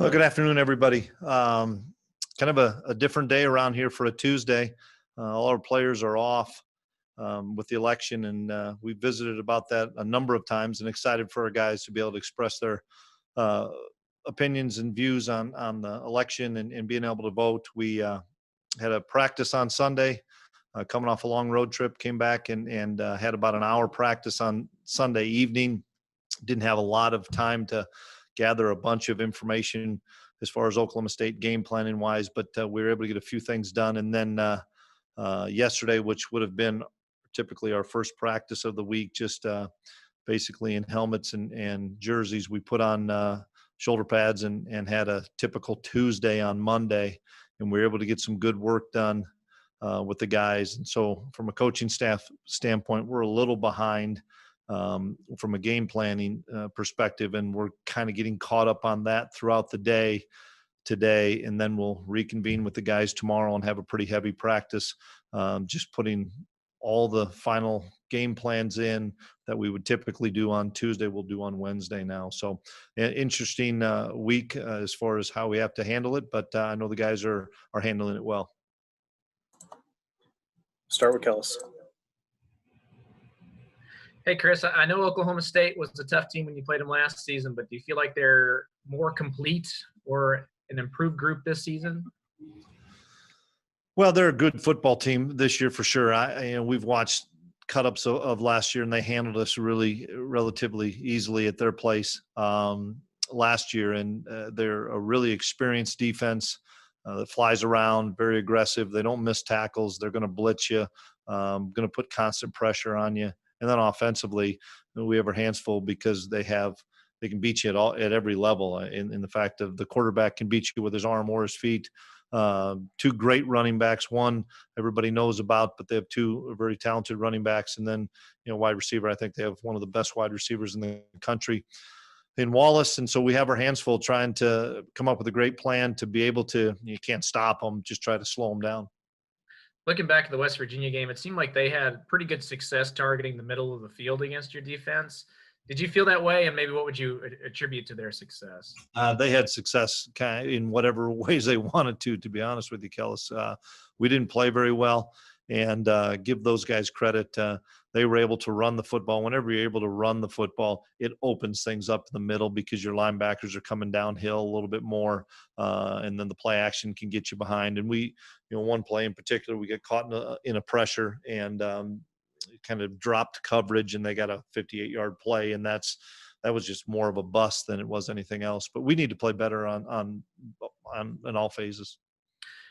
Well, good afternoon, everybody. Kind of a different day around here for a Tuesday. All our players are off with the election, and we visited about that a number of times and excited for our guys to be able to express their uh, opinions and views on the election and being able to vote. We had a practice on Sunday, coming off a long road trip, came back and had about an hour practice on Sunday evening. Didn't have a lot of time to gather a bunch of information as far as Oklahoma State game planning wise, but we were able to get a few things done. And then yesterday, which would have been typically our first practice of the week, just basically in helmets and jerseys, we put on shoulder pads and had a typical Tuesday on Monday, and we were able to get some good work done with the guys. And so from a coaching staff standpoint, we're a little behind from a game planning perspective, and we're kind of getting caught up on that throughout the day today, and then we'll reconvene with the guys tomorrow and have a pretty heavy practice, just putting all the final game plans in that we would typically do on Tuesday, we'll do on Wednesday now. So an interesting week as far as how we have to handle it, but I know the guys are handling it well. Start with Kellis. Hey, Chris, I know Oklahoma State was a tough team when you played them last season, but do you feel like they're more complete or an improved group this season? Well, they're a good football team this year for sure. We've watched cut-ups of last year, and they handled us really relatively easily at their place last year. And they're a really experienced defense that flies around, very aggressive. They don't miss tackles. They're going to blitz you, going to put constant pressure on you. And then offensively, we have our hands full because they can beat you at every level. In the fact of the quarterback can beat you with his arm or his feet. Two great running backs. One everybody knows about, but they have two very talented running backs. And then wide receiver. I think they have one of the best wide receivers in the country in Wallace. And so we have our hands full trying to come up with a great plan to be able to. You can't stop them. Just try to slow them down. Looking back at the West Virginia game, it seemed like they had pretty good success targeting the middle of the field against your defense. Did you feel that way? And maybe what would you attribute to their success? They had success kind of in whatever ways they wanted to be honest with you, Kellis. We didn't play very well, and give those guys credit. They were able to run the football. Whenever you're able to run the football, it opens things up in the middle because your linebackers are coming downhill a little bit more, and then the play action can get you behind. And we, one play in particular, we get caught in a pressure and kind of dropped coverage, and they got a 58-yard play, and that was just more of a bust than it was anything else. But we need to play better on in all phases.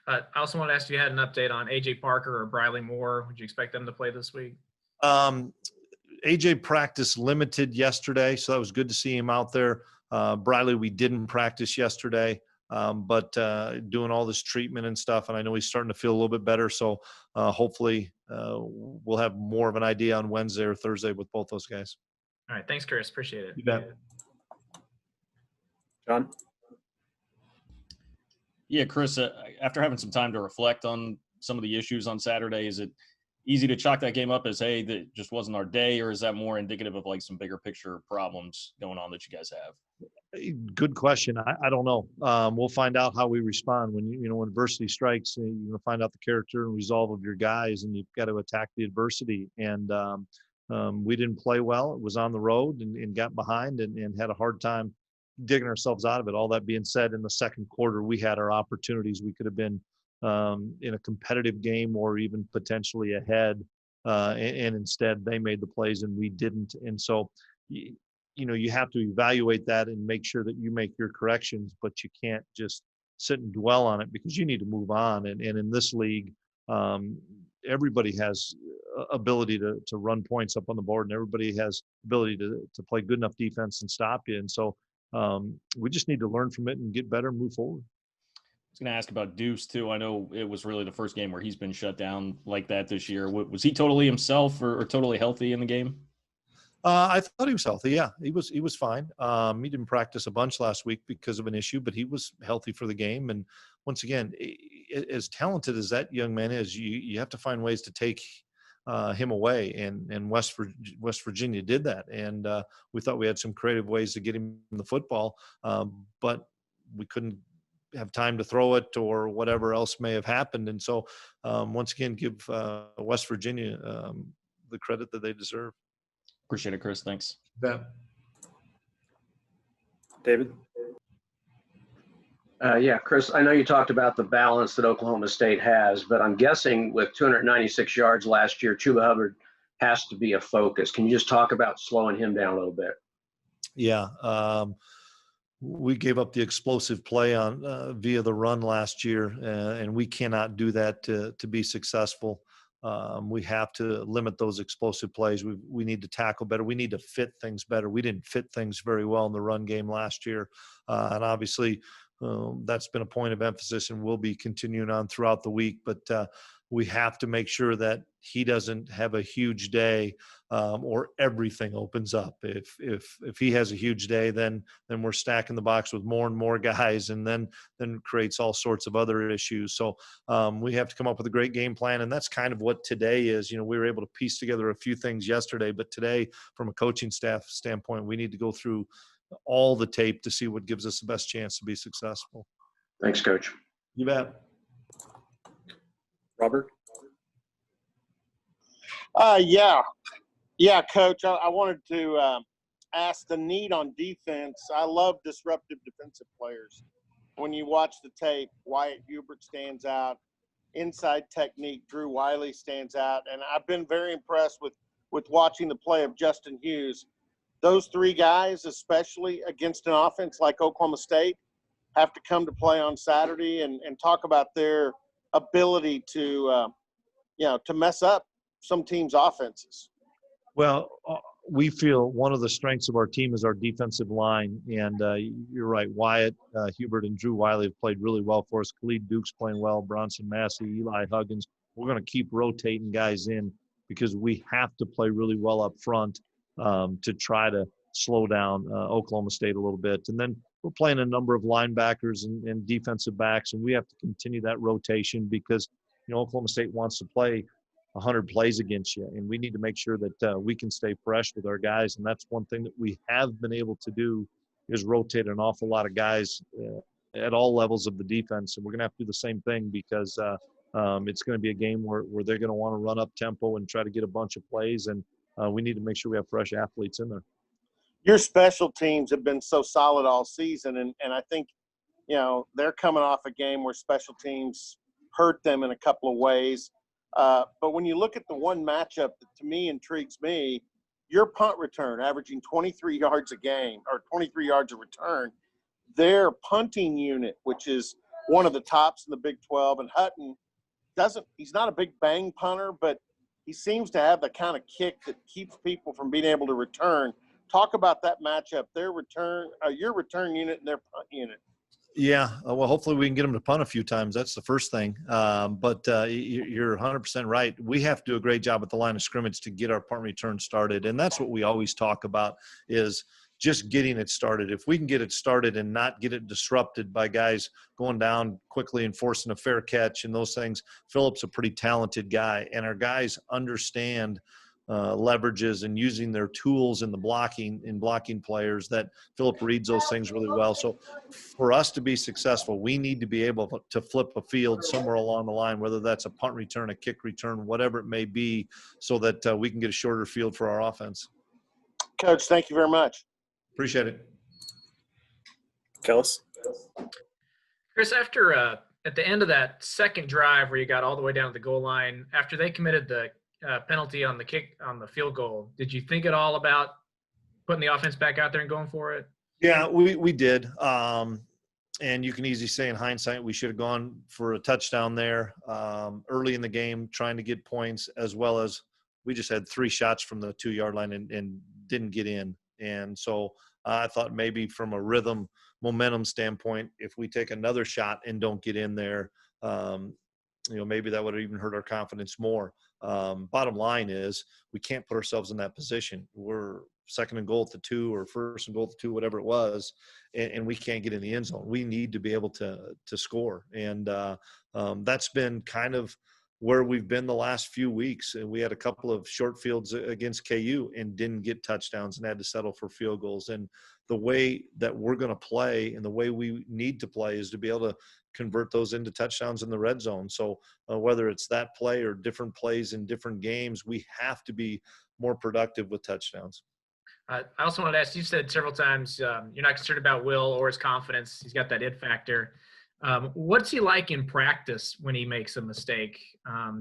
I also want to ask you, had an update on A.J. Parker or Briley Moore. Would you expect them to play this week? AJ practiced limited yesterday, so that was good to see him out there. Briley, we didn't practice yesterday, but doing all this treatment and stuff, and I know he's starting to feel a little bit better. So hopefully we'll have more of an idea on Wednesday or Thursday with both those guys. All right, thanks, Chris. Appreciate it. You bet. John? Yeah, Chris, after having some time to reflect on some of the issues on Saturday, is it easy to chalk that game up as, hey, that just wasn't our day, or is that more indicative of like some bigger picture problems going on that you guys have? Good question. I don't know. We'll find out how we respond when when adversity strikes. You're going to find out the character and resolve of your guys, and you've got to attack the adversity. And we didn't play well. It was on the road and got behind and had a hard time digging ourselves out of it. All that being said, in the second quarter, we had our opportunities. We could have been in a competitive game or even potentially ahead, and instead they made the plays and we didn't. And so you have to evaluate that and make sure that you make your corrections, but you can't just sit and dwell on it because you need to move on. And in this league, everybody has ability to run points up on the board, and everybody has ability to play good enough defense and stop you. And so we just need to learn from it and get better and move forward. I was going to ask about Deuce too. I know it was really the first game where he's been shut down like that this year. Was he totally himself or totally healthy in the game? I thought he was healthy. Yeah, he was fine. He didn't practice a bunch last week because of an issue, but he was healthy for the game. And once again, as talented as that young man is, you have to find ways to take him away, and West Virginia did that. And we thought we had some creative ways to get him the football, but we couldn't have time to throw it or whatever else may have happened. And so once again, give West Virginia the credit that they deserve. Appreciate it, Chris. Thanks. David? Yeah, Chris, I know you talked about the balance that Oklahoma State has, but I'm guessing with 296 yards last year, Chuba Hubbard has to be a focus. Can you just talk about slowing him down a little bit? Yeah. We gave up the explosive play on via the run last year, and we cannot do that to be successful. We have to limit those explosive plays. We need to tackle better. We need to fit things better. We didn't fit things very well in the run game last year. And obviously that's been a point of emphasis and will be continuing on throughout the week. But we have to make sure that he doesn't have a huge day or everything opens up. If he has a huge day, then we're stacking the box with more and more guys, and then creates all sorts of other issues. So we have to come up with a great game plan, and that's kind of what today is. We were able to piece together a few things yesterday, but today, from a coaching staff standpoint, we need to go through all the tape to see what gives us the best chance to be successful. Thanks, Coach. You bet. Robert? Yeah, Coach. I wanted to ask the need on defense. I love disruptive defensive players. When you watch the tape, Wyatt Hubert stands out. Inside technique, Drew Wiley stands out. And I've been very impressed with watching the play of Justin Hughes. Those three guys, especially against an offense like Oklahoma State, have to come to play on Saturday and talk about their ability to mess up some teams' offenses. Well, we feel one of the strengths of our team is our defensive line. And you're right, Wyatt, Hubert, and Drew Wiley have played really well for us. Khalid Duke's playing well, Bronson Massey, Eli Huggins. We're going to keep rotating guys in because we have to play really well up front to try to slow down Oklahoma State a little bit. And then we're playing a number of linebackers and defensive backs, and we have to continue that rotation because, Oklahoma State wants to play 100 plays against you, and we need to make sure that we can stay fresh with our guys. And that's one thing that we have been able to do is rotate an awful lot of guys at all levels of the defense. And we're going to have to do the same thing because it's going to be a game where they're going to want to run up tempo and try to get a bunch of plays. And we need to make sure we have fresh athletes in there. Your special teams have been so solid all season, and I think, they're coming off a game where special teams hurt them in a couple of ways. But when you look at the one matchup that to me intrigues me, your punt return averaging 23 yards a game or 23 yards a return, their punting unit, which is one of the tops in the Big 12, and Hutton he's not a big bang punter, but he seems to have the kind of kick that keeps people from being able to return. Talk about that matchup, your return unit and their punt unit. Yeah, well, hopefully we can get them to punt a few times. That's the first thing. But you're 100% right. We have to do a great job at the line of scrimmage to get our punt return started, and that's what we always talk about is just getting it started. If we can get it started and not get it disrupted by guys going down quickly and forcing a fair catch and those things, Phillip's a pretty talented guy, and our guys understand leverages and using their tools in blocking players that Phillip reads those things really well. So for us to be successful, we need to be able to flip a field somewhere along the line, whether that's a punt return, a kick return, whatever it may be, so that we can get a shorter field for our offense. Coach, thank you very much. Appreciate it. Kellis? Chris, after at the end of that second drive where you got all the way down to the goal line, after they committed the penalty on the kick on the field goal, did you think at all about putting the offense back out there and going for it? Yeah, we did. And you can easily say in hindsight we should have gone for a touchdown there early in the game, trying to get points, as well as we just had 3 shots from the 2-yard line and didn't get in. And so I thought maybe from a rhythm, momentum standpoint, if we take another shot and don't get in there, maybe that would have even hurt our confidence more. Bottom line is we can't put ourselves in that position. We're second and goal at the 2 or first and goal at the 2, whatever it was, and we can't get in the end zone. We need to be able to score. And that's been kind of where we've been the last few weeks. And we had a couple of short fields against KU and didn't get touchdowns and had to settle for field goals. And the way that we're going to play and the way we need to play is to be able to convert those into touchdowns in the red zone. So whether it's that play or different plays in different games, we have to be more productive with touchdowns. I also wanted to ask, you said several times you're not concerned about Will or his confidence. He's got that it factor. What's he like in practice when he makes a mistake?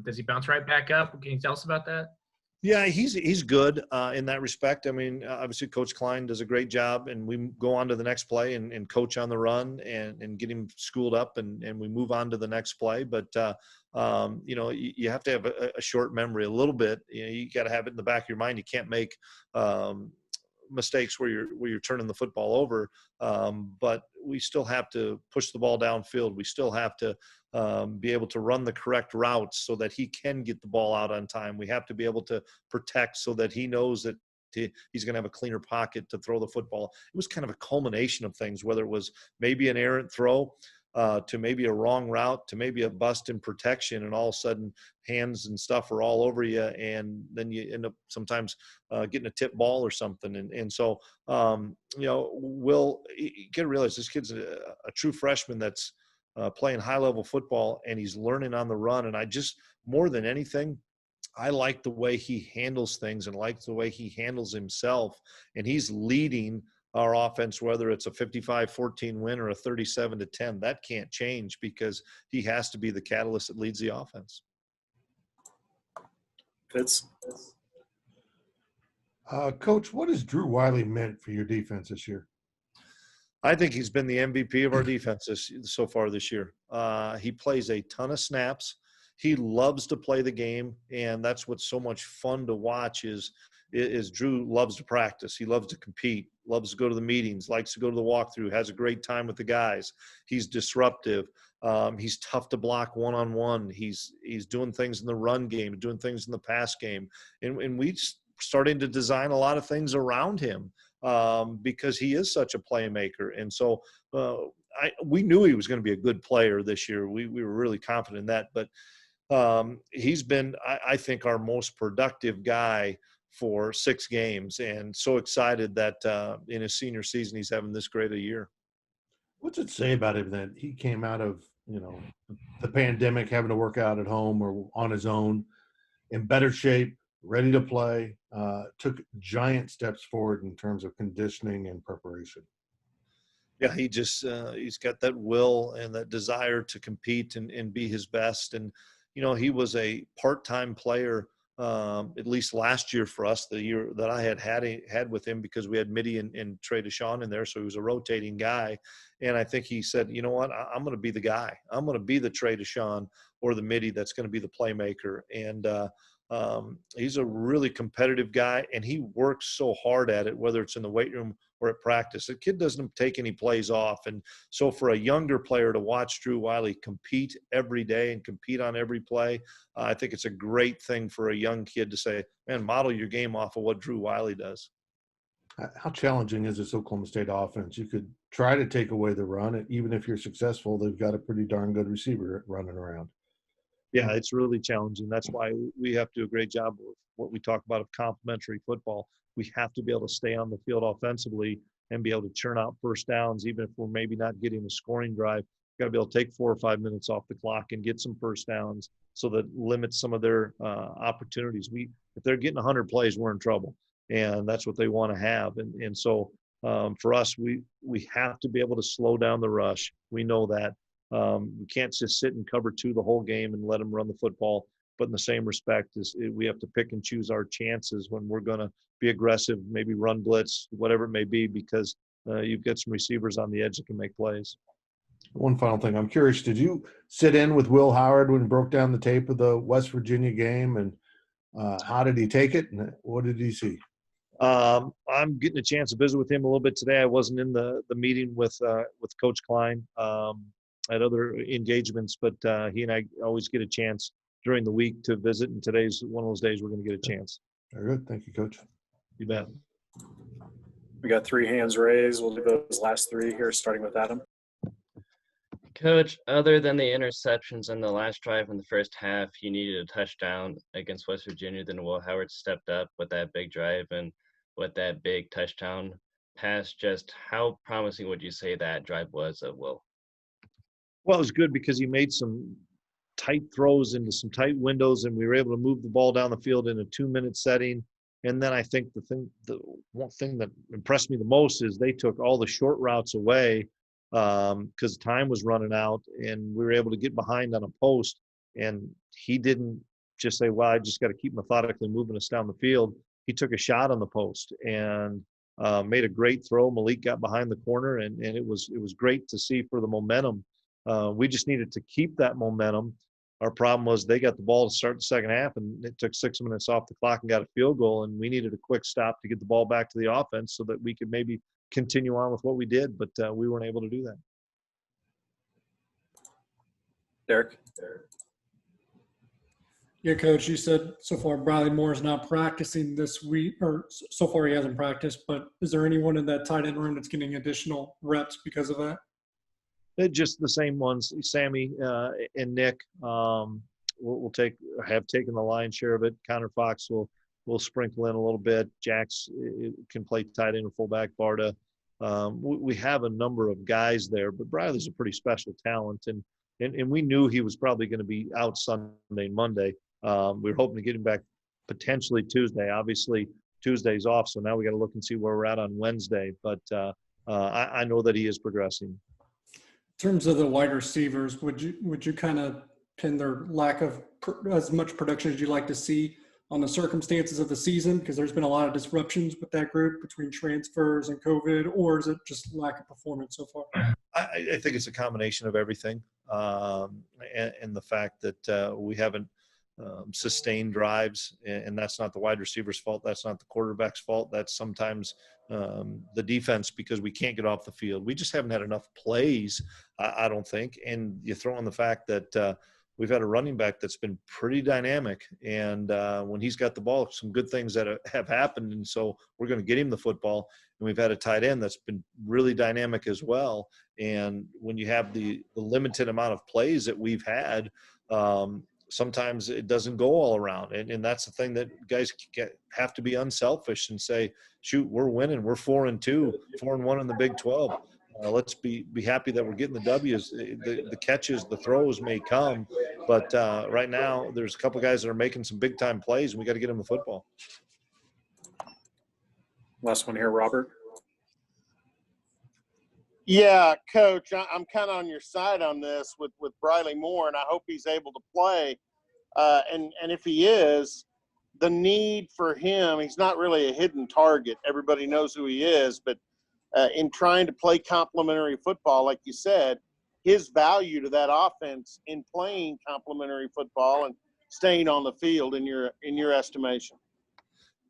Does he bounce right back up? Can you tell us about that? Yeah, he's good in that respect. I mean, obviously Coach Klein does a great job, and we go on to the next play and coach on the run and get him schooled up, and we move on to the next play. But, you have to have a short memory a little bit. You got to have it in the back of your mind. You can't make mistakes where you're turning the football over, but we still have to push the ball downfield. We still have to be able to run the correct routes so that he can get the ball out on time. We have to be able to protect so that he knows that he's going to have a cleaner pocket to throw the football. It was kind of a culmination of things, whether it was maybe an errant throw to maybe a wrong route to maybe a bust in protection, and all of a sudden hands and stuff are all over you, and then you end up sometimes getting a tip ball or something. And so, Will, you got to realize this kid's a true freshman that's playing high-level football, and he's learning on the run. And I just, more than anything, I like the way he handles things and like the way he handles himself. And he's leading our offense, whether it's a 55-14 win or a 37-10. That can't change because he has to be the catalyst that leads the offense. Fitz? Coach, what has Drew Wiley meant for your defense this year? I think he's been the MVP of our defense so far this year. He plays a ton of snaps. He loves to play the game, and that's what's so much fun to watch is Drew loves to practice. He loves to compete, loves to go to the meetings, likes to go to the walkthrough, has a great time with the guys. He's disruptive. He's tough to block one-on-one. He's doing things in the run game, doing things in the pass game. And we starting to design a lot of things around him because he is such a playmaker. And so we knew he was going to be a good player this year. We were really confident in that. But he's been, I think, our most productive guy for 6 games, and so excited that in his senior season he's having this great a year. What's it say about him that he came out of, the pandemic, having to work out at home or on his own, in better shape, ready to play, took giant steps forward in terms of conditioning and preparation? Yeah, he just he's got that will and that desire to compete and be his best. And he was a part-time player at least last year for us, the year that I had with him, because we had Mitty and Trey Deshawn in there, so he was a rotating guy. And I think he said, you know what, I'm going to be the guy. I'm going to be the Trey Deshawn or the Mitty that's going to be the playmaker. And he's a really competitive guy, and he works so hard at it, whether it's in the weight room or at practice. The kid doesn't take any plays off. And so for a younger player to watch Drew Wiley compete every day and compete on every play, I think it's a great thing for a young kid to say, man, model your game off of what Drew Wiley does. How challenging is this Oklahoma State offense? You could try to take away the run, and even if you're successful, they've got a pretty darn good receiver running around. Yeah, it's really challenging. That's why we have to do a great job with what we talk about of complementary football. We have to be able to stay on the field offensively and be able to churn out first downs, even if we're maybe not getting a scoring drive. We've got to be able to take 4 or 5 minutes off the clock and get some first downs so that limits some of their opportunities. If they're getting 100 plays, we're in trouble, and that's what they want to have. And so for us, we have to be able to slow down the rush. We know that. We can't just sit and cover 2 the whole game and let them run the football. But in the same respect, we have to pick and choose our chances when we're going to be aggressive, maybe run blitz, whatever it may be, because you've got some receivers on the edge that can make plays. One final thing. I'm curious, did you sit in with Will Howard when he broke down the tape of the West Virginia game, and how did he take it, and what did he see? I'm getting a chance to visit with him a little bit today. I wasn't in the meeting with Coach Klein. At other engagements, but he and I always get a chance during the week to visit, and today's one of those days we're going to get a chance. Very good. Thank you, Coach. You bet. We got 3 hands raised. We'll do those last 3 here, starting with Adam. Coach, other than the interceptions in the last drive in the first half, you needed a touchdown against West Virginia. Then Will Howard stepped up with that big drive and with that big touchdown. pass. Just how promising would you say that drive was of Will? Well, it was good because he made some tight throws into some tight windows, and we were able to move the ball down the field in a 2-minute setting. And then I think the one thing that impressed me the most is they took all the short routes away because time was running out, and we were able to get behind on a post. And he didn't just say, well, I just got to keep methodically moving us down the field. He took a shot on the post and made a great throw. Malik got behind the corner, and it was great to see for the momentum. We just needed to keep that momentum. Our problem was they got the ball to start the second half, and it took 6 minutes off the clock and got a field goal, and we needed a quick stop to get the ball back to the offense so that we could maybe continue on with what we did, but we weren't able to do that. Derek? Yeah, Coach, you said so far Bradley Moore is not practicing this week, or so far he hasn't practiced, but is there anyone in that tight end room that's getting additional reps because of that? They're just the same ones. Sammy and Nick will have taken the lion's share of it. Connor Fox will sprinkle in a little bit. Jax can play tight end or fullback. Barta. We have a number of guys there, but Bradley's a pretty special talent, and we knew he was probably going to be out Sunday and Monday. We were hoping to get him back potentially Tuesday. Obviously, Tuesday's off, so now we got to look and see where we're at on Wednesday. But I know that he is progressing. In terms of the wide receivers, would you kind of pin their lack of as much production as you like to see on the circumstances of the season? Because there's been a lot of disruptions with that group between transfers and COVID, or is it just lack of performance so far? I think it's a combination of everything, and the fact that we haven't sustained drives, and that's not the wide receiver's fault. That's not the quarterback's fault. That's sometimes the defense, because we can't get off the field. We just haven't had enough plays, I don't think. And you throw in the fact that we've had a running back that's been pretty dynamic, and when he's got the ball, some good things that have happened, and so we're going to get him the football. And we've had a tight end that's been really dynamic as well. And when you have the limited amount of plays that we've had, sometimes it doesn't go all around. And that's the thing that guys have to be unselfish and say, shoot, we're winning. We're 4-2, 4-1 in the Big 12. Let's be happy that we're getting the W's. The catches, the throws may come, but right now there's a couple guys that are making some big time plays, and we got to get them the football. Last one here, Robert. Yeah, Coach, I'm kind of on your side on this with Bradley Moore, and I hope he's able to play. And if he is, the need for him, he's not really a hidden target. Everybody knows who he is, but in trying to play complementary football, like you said, his value to that offense in playing complementary football and staying on the field in your estimation.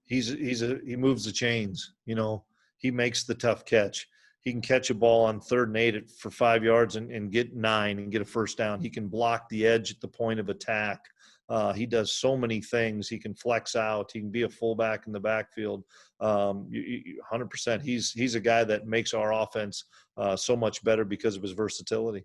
He moves the chains. You know, he makes the tough catch. He can catch a ball on 3rd and 8 for 5 yards and get 9 and get a first down. He can block the edge at the point of attack. He does so many things. He can flex out. He can be a fullback in the backfield. 100%. He's a guy that makes our offense so much better because of his versatility.